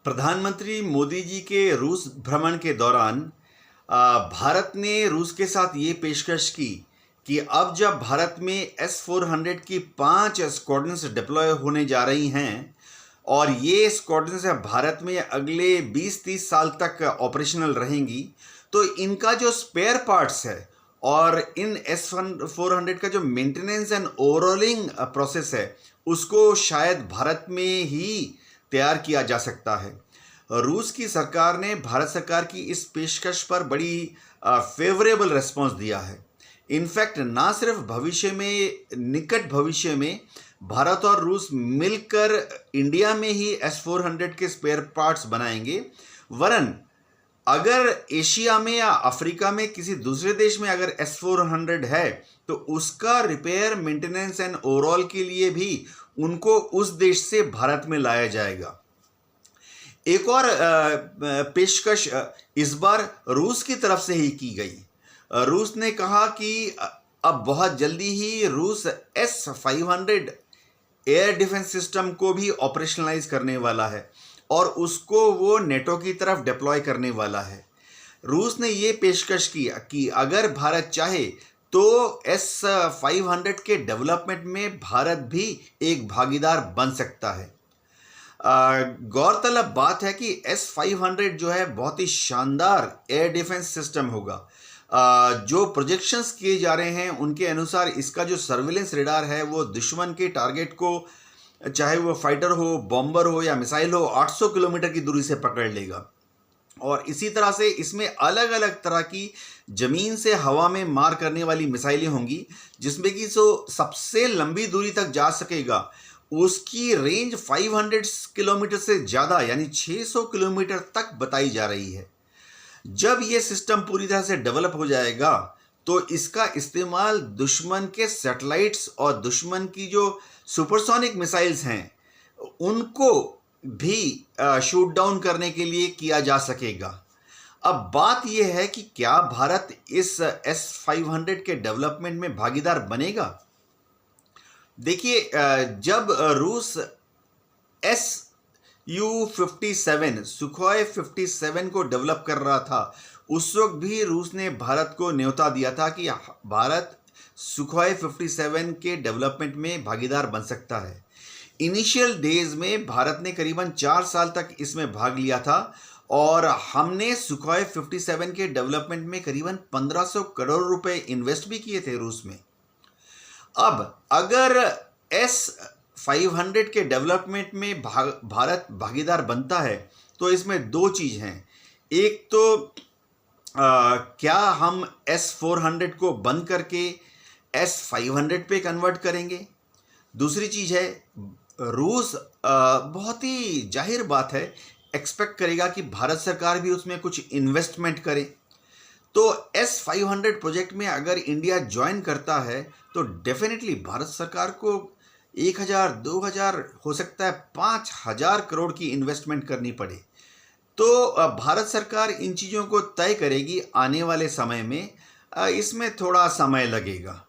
प्रधानमंत्री मोदी जी के रूस भ्रमण के दौरान भारत ने रूस के साथ ये पेशकश की कि अब जब भारत में S-400 की 5 स्क्वाड्रन्स डिप्लॉय होने जा रही हैं और ये स्क्वाड्रन्स भारत में अगले 20-30 साल तक ऑपरेशनल रहेंगी, तो इनका जो स्पेयर पार्ट्स है और इन S-400 का जो मेंटेनेंस एंड ओवरऑलिंग प्रोसेस है उसको शायद भारत में ही तैयार किया जा सकता है। रूस की सरकार ने भारत सरकार की इस पेशकश पर बड़ी फेवरेबल रिस्पॉन्स दिया है। इनफैक्ट ना सिर्फ भविष्य में, निकट भविष्य में भारत और रूस मिलकर इंडिया में ही S-400 के स्पेयर पार्ट्स बनाएंगे, वरन अगर एशिया में या अफ्रीका में किसी दूसरे देश में अगर S-400 है तो उसका रिपेयर, मेंटेनेंस एंड ओवरऑल के लिए भी उनको उस देश से भारत में लाया जाएगा। एक और पेशकश इस बार रूस की तरफ से ही की गई। रूस ने कहा कि अब बहुत जल्दी ही रूस S-500 एयर डिफेंस सिस्टम को भी ऑपरेशनलाइज करने वाला है और उसको वो नेटो की तरफ डिप्लॉय करने वाला है। रूस ने ये पेशकश की कि अगर भारत चाहे तो S-500 के डेवलपमेंट में भारत भी एक भागीदार बन सकता है। गौरतलब बात है कि S-500 जो है बहुत ही शानदार एयर डिफेंस सिस्टम होगा। जो प्रोजेक्शंस किए जा रहे हैं उनके अनुसार इसका जो सर्विलेंस रेडार है वो दुश्मन के टारगेट को, चाहे वो फाइटर हो, बॉम्बर हो या मिसाइल हो, 800 किलोमीटर की दूरी से पकड़ लेगा। और इसी तरह से इसमें अलग अलग तरह की ज़मीन से हवा में मार करने वाली मिसाइलें होंगी, जिसमें कि सबसे लंबी दूरी तक जा सकेगा। उसकी रेंज 500 किलोमीटर से ज़्यादा यानी 600 किलोमीटर तक बताई जा रही है। जब ये सिस्टम पूरी तरह से डेवलप हो जाएगा तो इसका इस्तेमाल दुश्मन के सैटेलाइट्स और दुश्मन की जो सुपरसोनिक मिसाइल्स हैं उनको भी शूट डाउन करने के लिए किया जा सकेगा। अब बात यह है कि क्या भारत इस S-500 के डेवलपमेंट में भागीदार बनेगा? देखिए, जब रूस Su-57 सुखोई 57 को डेवलप कर रहा था, उस वक्त भी रूस ने भारत को न्योता दिया था कि भारत सुखोई 57 के डेवलपमेंट में भागीदार बन सकता है। इनिशियल डेज में भारत ने करीबन 4 साल तक इसमें भाग लिया था और हमने सुखोई 57 के डेवलपमेंट में करीबन 1500 करोड़ रुपए इन्वेस्ट भी किए थे रूस में। अब अगर S-500 के डेवलपमेंट में भारत भागीदार बनता है तो इसमें दो चीज़ हैं। एक तो क्या हम S-400 को बंद करके S-500 पे कन्वर्ट करेंगे। दूसरी चीज़ है, रूस बहुत ही जाहिर बात है एक्सपेक्ट करेगा कि भारत सरकार भी उसमें कुछ इन्वेस्टमेंट करे। तो S-500 प्रोजेक्ट में अगर इंडिया ज्वाइन करता है तो डेफिनेटली भारत सरकार को 1000, 2000, हो सकता है 5000 करोड़ की इन्वेस्टमेंट करनी पड़े। तो भारत सरकार इन चीज़ों को तय करेगी आने वाले समय में। इसमें थोड़ा समय लगेगा।